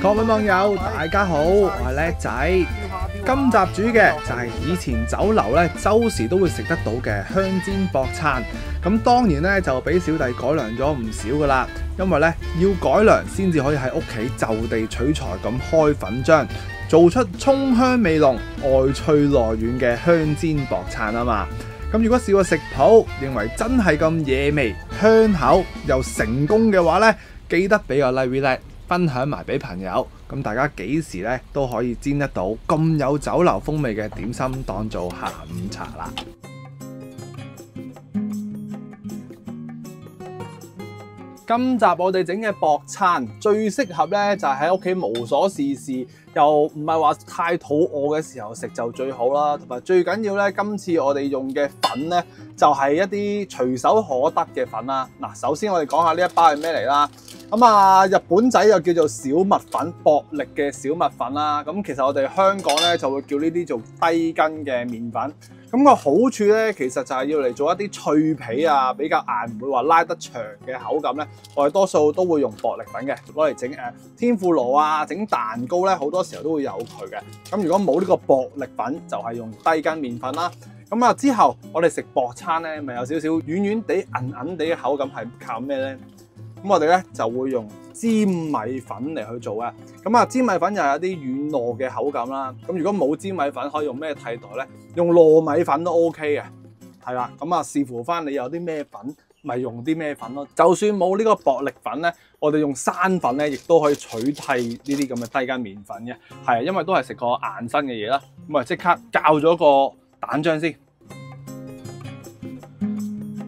各位網友，大家好，我係叻仔。今集煮嘅就係以前酒樓咧周時都會食得到嘅香煎薄撐。咁當然咧就俾小弟改良咗唔少噶啦，因為咧要改良先至可以喺屋企就地取材咁開粉漿，做出葱香味濃、外脆內軟嘅香煎薄撐啊嘛。咁如果試過食譜，認為真係咁惹味、香口又成功嘅話咧，記得俾個 like 分享埋俾朋友，咁大家幾時咧都可以煎得到咁有酒樓風味嘅點心，當做下午茶啦。今集我哋整嘅薄撐最適合咧就係喺屋企無所事事，又唔係話太肚餓嘅時候食就最好啦。同埋最緊要咧，今次我哋用嘅粉咧就係一啲隨手可得嘅粉啦。嗱，首先我哋講下呢一包係咩嚟啦。咁啊，日本仔又叫做小麥粉，薄力嘅小麥粉啦。咁其實我哋香港咧就會叫呢啲做低筋嘅麵粉。咁個好處咧，其實就係要嚟做一啲脆皮啊，比較硬，唔會話拉得長嘅口感咧。我哋多數都會用薄力粉嘅，攞嚟整天婦羅啊，整蛋糕咧，好多時候都會有佢嘅。咁如果冇呢個薄力粉，就係用低筋麵粉啦。咁啊之後我哋食薄撐咧，咪有少少軟軟地、韌韌地嘅口感，係靠咩咧？咁我哋咧就會用粘米粉嚟去做嘅。咁啊，粘米粉又有啲軟糯嘅口感啦。咁如果冇粘米粉，可以用咩替代咧？用糯米粉都 OK 嘅，係啦。咁啊，視乎翻你有啲咩粉，咪用啲咩粉咯。就算冇呢個薄力粉咧，我哋用生粉咧，亦都可以取替呢啲咁嘅低筋麵粉嘅。係啊，因為都係食個硬身嘅嘢啦。咁啊，即刻校咗個蛋漿先。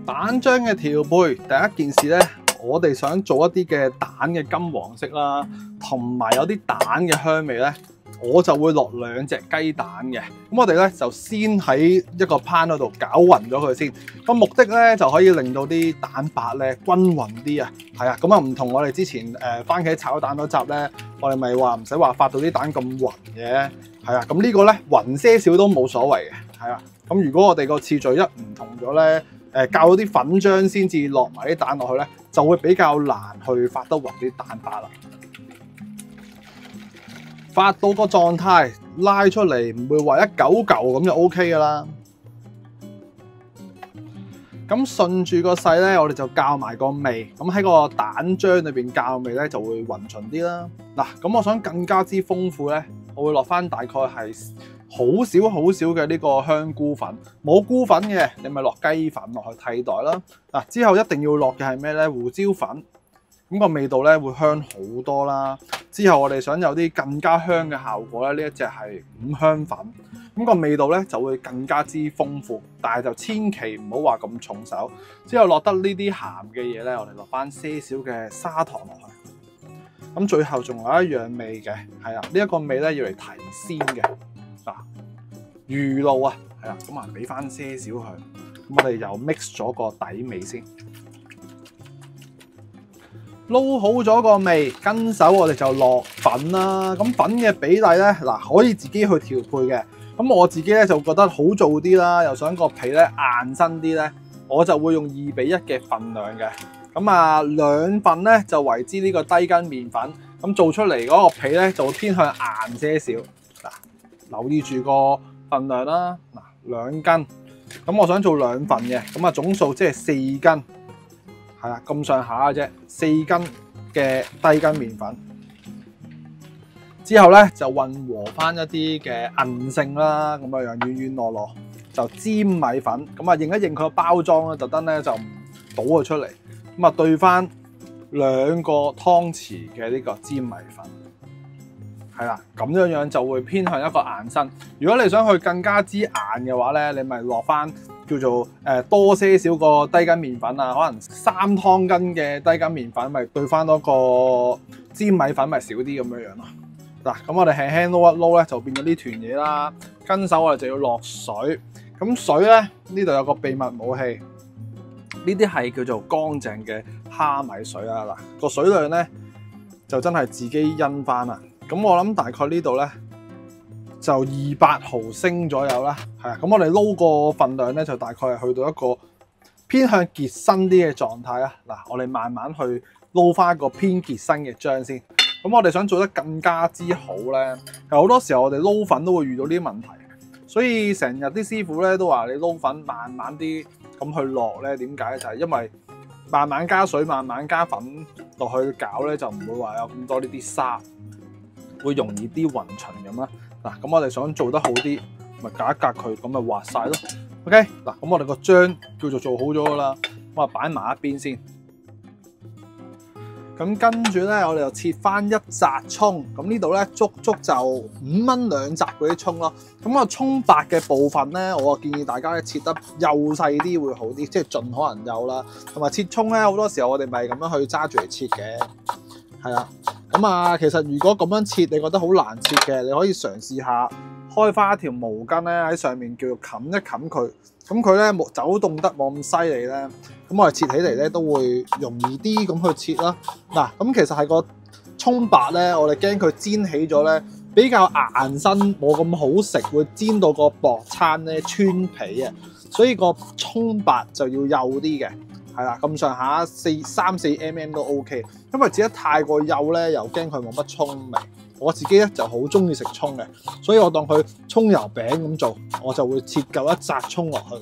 蛋漿嘅調配，第一件事咧，我哋想做一啲嘅蛋嘅金黃色啦，同埋有啲蛋嘅香味咧，我就會落2隻雞蛋嘅。咁我哋咧就先喺一個pan嗰度攪勻咗佢先。個目的咧就可以令到啲蛋白咧均勻啲啊。係啊，咁啊唔同我哋之前番茄炒蛋嗰集咧，我哋咪話唔使話發到啲蛋咁勻嘅。係啊，咁呢個咧勻些少都冇所謂嘅。係啊，咁如果我哋個次序一唔同咗咧，較咗啲粉漿先至落埋啲蛋落去咧，就會比較難去發得勻啲蛋白啦。發到個狀態拉出嚟，唔會話一嚿嚿咁就 OK 噶啦。咁順住個勢咧，我哋就校埋個味。咁喺個蛋漿裏邊校味咧，就會勻順啲啦。嗱，咁我想更加之豐富咧，我會落翻大概係好少嘅呢個香菇粉。冇菇粉嘅，你咪落雞粉落去替代啦。嗱，之後一定要落嘅係咩咧？胡椒粉。咁個味道咧會香好多啦。之後我哋想有啲更加香嘅效果咧，呢一隻係五香粉。咁個味道咧就會更加之豐富，但係就千祈唔好話咁重手。之後落得呢啲鹹嘅嘢咧，我哋落翻些少嘅砂糖落去。咁最後仲有一樣味嘅，係啦，呢一個味咧要嚟提鮮嘅。嗱，魚露啊，係啦，咁啊俾翻些少佢。咁我哋又 mix 咗個底味先。撈好咗個味，跟手我哋就落粉啦。咁粉嘅比例咧，嗱可以自己去調配嘅。咁我自己咧就覺得好做啲啦，又想個皮咧硬身啲咧，我就會用2:1嘅份量嘅。咁啊2份咧就為之呢個低筋麵粉，咁做出嚟嗰個皮咧就會偏向硬些少。嗱，留意住個份量啦。嗱，2斤，咁我想做2份嘅，咁啊總數即係4斤。係啦，咁上下嘅啫，4斤嘅低筋麵粉。之後咧就混和翻一啲嘅韌性啦，咁樣軟糯就粘米粉。咁啊認一認佢個包裝咧，特登咧就唔倒佢出嚟。咁啊對翻2個湯匙嘅呢個粘米粉。係啦，咁樣就會偏向一個硬身。如果你想去更加之硬嘅話咧，你咪落翻叫做多些少個低筋麵粉啊，可能3湯羹嘅低筋麵粉，咪對翻多個粘米粉咪少啲咁樣咯。嗱，咁我哋輕輕撈一撈咧，就變咗呢團嘢啦。跟手我哋就要落水。咁水咧呢度有個秘密武器，呢啲係叫做乾淨嘅蝦米水啊。嗱，個水量咧就真係自己因翻啦。咁我諗大概呢度咧就200毫升左右啦，係啊。咁我哋撈個份量咧就大概係去到一個偏向結身啲嘅狀態啊。嗱，我哋慢慢去撈翻一個偏結身嘅漿先。咁我哋想做得更加之好咧，好多時候我哋撈粉都會遇到呢啲問題，所以成日啲師傅咧都話你撈粉慢慢啲咁去落咧，點解？就係因為慢慢加水、慢慢加粉落去搞咧，就唔會話有咁多呢啲沙，會容易啲勻循咁啦。嗱，咁我哋想做得好啲，咪隔一隔佢，咁咪滑晒咯。OK， 嗱，咁我哋個漿叫做做好咗噶啦，咁啊擺埋一邊先。咁跟住咧，我哋就切翻一紮葱。咁呢度咧足就5蚊2紮嗰啲葱咯。咁個葱白嘅部分咧，我建議大家咧切得幼細啲會好啲，即係盡可能幼啦。同埋切葱咧，好多時候我哋咪咁樣去揸住嚟切嘅，係啦。咁啊，其實如果咁樣切，你覺得好難切嘅，你可以嘗試下開翻一條毛巾咧喺上面，叫做冚一冚佢。咁佢咧冇走動得冇咁犀利咧，咁我哋切起嚟咧都會容易啲咁去切啦。嗱，咁其實係個葱白咧，我哋驚佢煎起咗咧比較硬身，冇咁好食，會煎到個薄餐咧穿皮啊。所以個葱白就要幼啲嘅，係啦，咁上下3-4mm 都 OK。因為切得太過幼咧，又驚佢冇乜葱味。我自己咧就好中意食葱嘅，所以我當佢葱油餅咁做，我就會切夠一紮葱落去。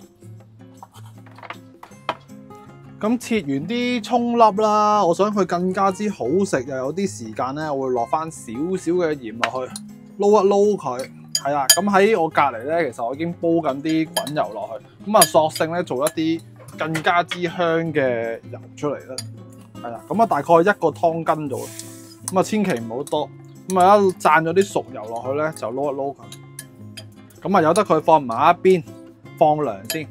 咁切完啲葱粒啦，我想佢更加之好食，又有啲時間咧，我會落翻少少嘅鹽落去，撈一撈佢。係啦，咁喺我隔離咧，其實我已經煲緊啲滾油落去，咁啊索性咧做一啲更加之香嘅油出嚟啦。係啦，咁啊大概1個湯羹度，咁啊千祈唔好多。咁啊一灒咗啲熟油落去咧，就撈一撈佢。咁啊由得佢放埋一邊，放涼先。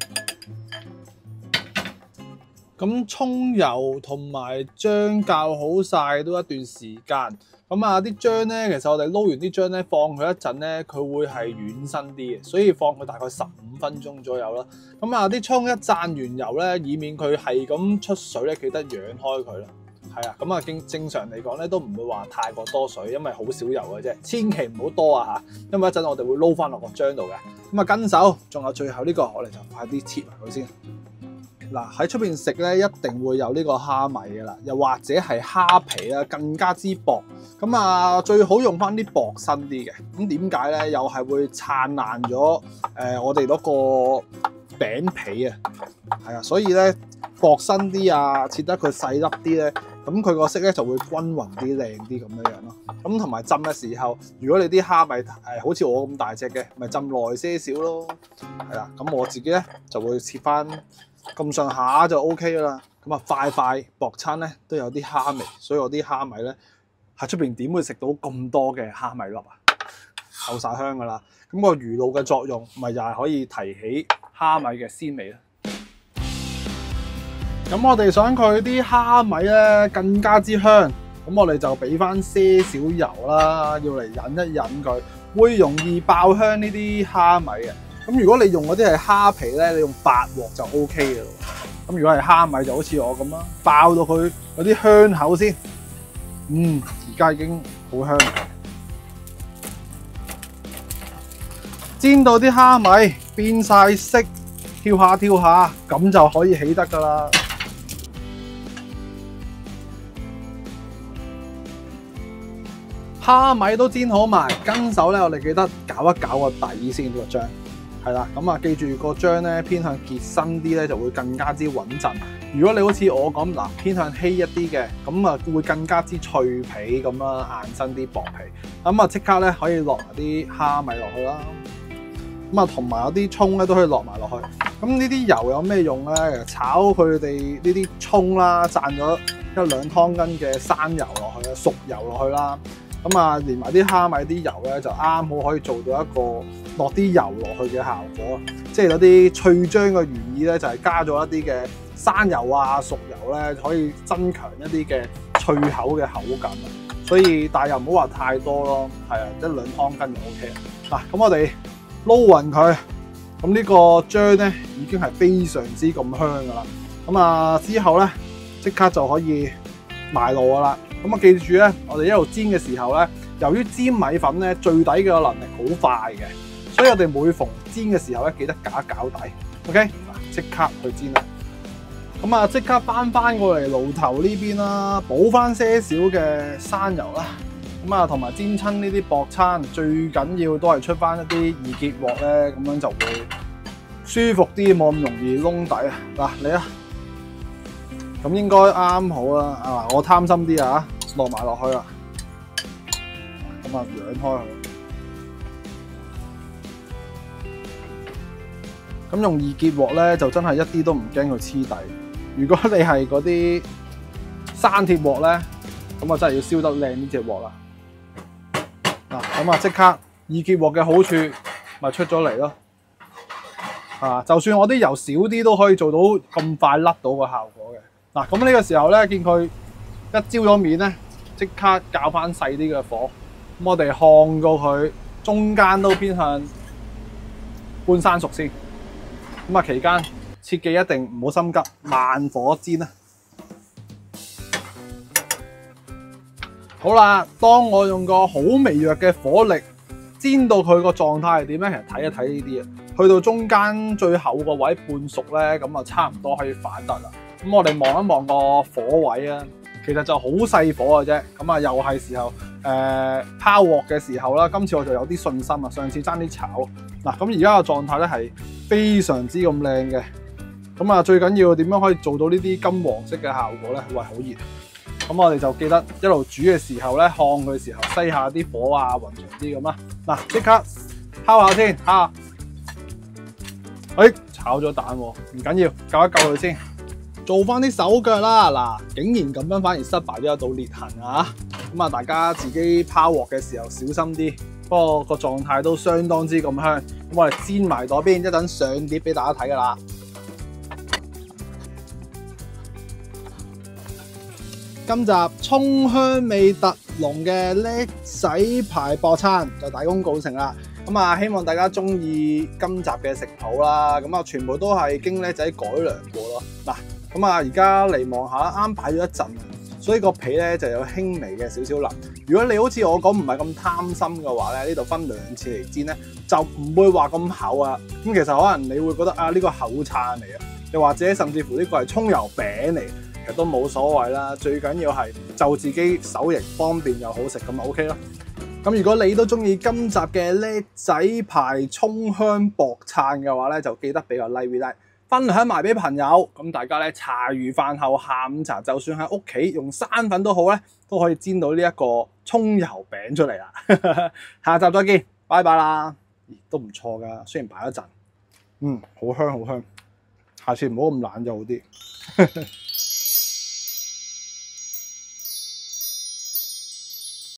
咁葱油同埋漿校好晒都一段時間。咁啊啲漿咧，其實我哋撈完啲漿咧，放佢一陣咧，佢會係軟身啲嘅，所以放佢大概15分鐘左右啦。咁啊啲葱一灒完油咧，以免佢係咁出水咧，記得揚開佢啦。係啊，咁啊正常嚟講咧，都唔會話太過多水，因為好少油嘅啫，千祈唔好多啊嚇，因為一陣我哋會撈翻落個漿度嘅。咁啊跟手，仲有最後呢個，我哋就快啲切埋佢先。嗱，喺出邊食咧，一定會有呢個蝦米嘅啦，又或者係蝦皮啦，更加之薄。咁啊，最好用翻啲薄身啲嘅。咁點解咧？又係會燦爛咗我哋嗰個餅皮啊。係啊，所以咧薄身啲啊，切得佢細粒啲咧，咁佢個色咧就會均勻啲、靚啲咁樣樣咯。咁同埋浸嘅時候，如果你啲蝦米好似我咁大隻嘅，咪浸耐些少咯。係啦，咁我自己咧就會切翻咁上下就 OK 啦。咁啊塊薄餐咧都有啲蝦味，所以我啲蝦米咧喺出邊點會食到咁多嘅蝦米粒啊？夠晒香噶啦。咁個魚露嘅作用咪又係可以提起蝦米嘅鮮味啦。咁我哋想佢啲蝦米咧更加之香，咁我哋就俾翻些少油啦，要嚟引一引佢，會容易爆香呢啲蝦米嘅。咁如果你用嗰啲係蝦皮咧，你用8鑊就 OK 嘅咯。咁如果係蝦米就好似我咁啦，爆到佢有啲香口先。而家已經好香，煎到啲蝦米變晒色，跳下咁就可以起得噶啦。蝦米都煎好埋，跟手咧，我哋記得攪一攪個底先，呢個漿係啦。咁啊，記住個漿咧偏向結身啲咧，就會更加之穩陣。如果你好似我咁嗱，偏向稀一啲嘅，咁啊會更加之脆皮咁啦，硬身啲薄皮。咁啊即刻咧可以落埋啲蝦米落去啦。咁啊同埋有啲葱咧都可以落埋落去。咁呢啲油有咩用咧？炒佢哋呢啲葱啦，灒咗1-2湯羹嘅生油落去啦，熟油落去啦。咁啊，連埋啲蝦米啲油咧，就啱好可以做到一個落啲油落去嘅效果。即係嗰啲脆漿嘅原意咧，就係加咗一啲嘅生油啊、熟油咧，可以增強一啲嘅脆口嘅口感。所以但係又唔好話太多咯，係啊，1-2湯羹就 OK 啦。嗱，咁我哋撈勻佢，咁呢個漿咧已經係非常之咁香噶啦。咁啊之後咧即刻就可以埋爐噶啦。咁啊，記住咧，我哋一路煎嘅時候咧，由於煎米粉咧最底嘅能力好快嘅，所以我哋每逢煎嘅時候咧，記得攪一攪底。OK， 嗱，即刻去煎啦。咁啊，即刻翻過嚟爐頭呢邊啦，補翻些少嘅生油啦。咁啊，同埋煎親呢啲薄餐，最緊要都係出翻一啲易結鑊咧，咁樣就會舒服啲，冇咁容易燶底啊！嗱，嚟啊！咁應該啱好啦。啊，我貪心啲啊，落埋落去啦。咁啊，揚開佢。咁用易結鑊咧，就真係一啲都唔驚佢黐底。如果你係嗰啲生鐵鑊咧，咁啊真係要燒得靚呢隻鑊啦。嗱，咁啊即刻易結鑊嘅好處咪出咗嚟咯。啊，就算我啲油少啲都可以做到咁快甩到個效果嘅。嗱，咁呢個時候咧，見佢一焦咗面咧，即刻較翻細啲嘅火。咁我哋烘到佢中間都偏向半生熟先。咁啊，期間切記一定唔好心急，慢火煎啊！好啦，當我用個好微弱嘅火力煎到佢個狀態係點咧？其實睇一睇呢啲啊，去到中間最後個位半熟咧，咁啊差唔多可以反得啦。咁我哋望一望個火位啊，其實就好細火嘅啫。咁啊，又係時候拋鑊嘅時候啦。今次我就有啲信心啊，上次爭啲炒。嗱，咁而家嘅狀態咧係非常之咁靚嘅。咁啊，最緊要點樣可以做到呢啲金黃色嘅效果咧？喂，好熱！咁我哋就記得一路煮嘅時候咧，烘佢嘅時候篩下啲火啊，勻勻啲咁啦。嗱，即刻敲下先嚇。炒咗蛋喎，唔緊要，救一救佢先。做翻啲手腳啦。嗱，竟然咁樣反而失敗咗一道裂痕啊！咁啊，大家自己拋鑊嘅時候小心啲。不過個狀態都相當之咁香。咁我哋煎埋嗰邊，一等上碟俾大家睇噶啦。今集葱香味特濃嘅叻仔牌薄餐就大功告成啦。咁啊，希望大家中意今集嘅食譜啦。咁啊，全部都係經叻仔改良過咯。嗱，咁啊，而家嚟望下，啱擺咗一陣，所以個皮咧就有輕微嘅少少腍。如果你好似我講唔係咁貪心嘅話咧，呢度分2次嚟煎咧，就唔會話咁厚啊。咁其實可能你會覺得啊，呢個厚餐嚟啊，又或者甚至乎呢個係葱油餅嚟。其實都冇所謂啦，最緊要係就自己手型方便又好食咁就 OK 啦。咁如果你都中意今集嘅叻仔牌葱香薄餐嘅話咧，就記得俾個 like，分享埋俾朋友。咁大家咧茶餘飯後下午茶，就算喺屋企用生粉都好咧，都可以煎到呢一個葱油餅出嚟啦。下集再見，拜拜啦。都唔錯噶，雖然擺一陣，好香好香。下次唔好咁懶就好啲。